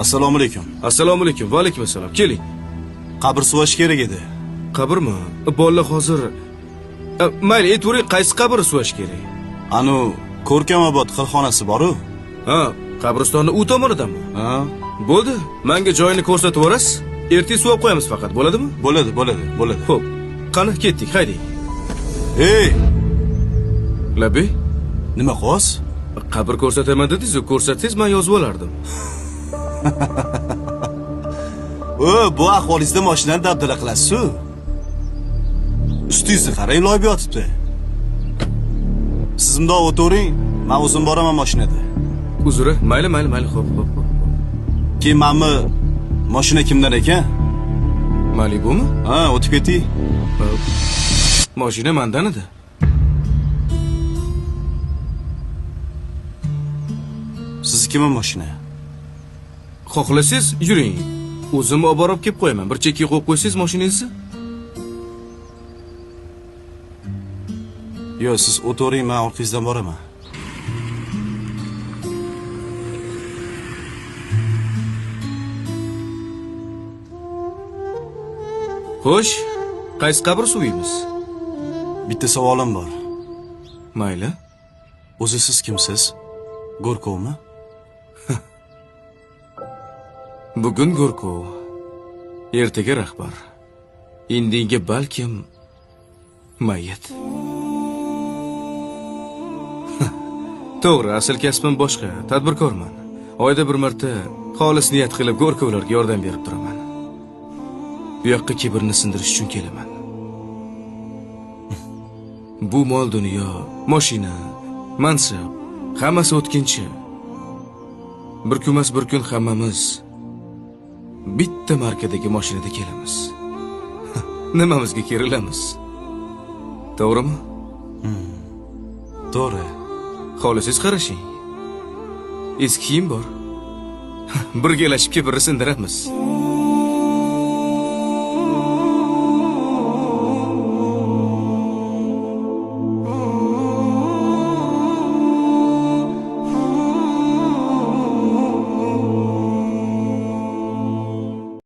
Assalomu alaykum. Assalomu alaykum. Va alaykum assalom. Keling. Qabr suvash kerak edi. Qabrmi? Bolalar hozir mayli, aytavering, qaysi qabr suvash kerak? Anu Ko'rkamobod xilxonasi bor-ku. Ha, qabristonni u tomonidanmi? Ha, Bo'ldi. Menga joyini ko'rsatib o'rasiz. Ertaga suvab qo'yamiz faqat, bo'ladimi? bo'ladi. Xo'p. Qani ketdik, hayding. Ey, Labi, nima qos? qabr ko'rsataman dedingiz-ku, ko'rsatsangiz men yozib olardim. Bu ahvolingizda mashinani dabdala qilasiz-ku. Ustingizni qarang, loyib yotibdi. Siz bundoq o'tiring, men o'zim boraman mashinada. Uzr, mayli, xo'p. Keyin menmi mashina kimdan ekan? Malibumi? Ha, o'tib keting. Mashina mendan edi. Siznikimi mashina? Xohlasangiz yuring. O'zim olib borib kelib qo'yaman. Bir chekka qo'yib qo'ysangiz mashinangizni. Yo'q, siz o'tiring, men orqangizdan boraman. Xo'sh, qaysi qabr suviymiz? Bitta savolim bor. Mayli. O'zi siz kimsiz? Go'rkovmi? Bugun Go'rkov, ertaga rahbar. Indinga balkim mayit. To'g'ri, asl kasbim boshqa, tadbirkorman. Oyda bir marta xolis niyat qilib Go'rkovlarga yordam berib turaman. Bu yoqqa kibrni sindirish uchun kelaman. Bu mol dunyo, mashina, mansab, hammasi o'tkinchi. Bir kunmas bir kun hammamiz bitta markadagi mashinada kelamiz. Nimamizga kerilamiz? To'g'rimi? To'g'ri. Xohlasangiz qarashing. Eski kiyim bor. Birgalashib kibrni sindiramiz.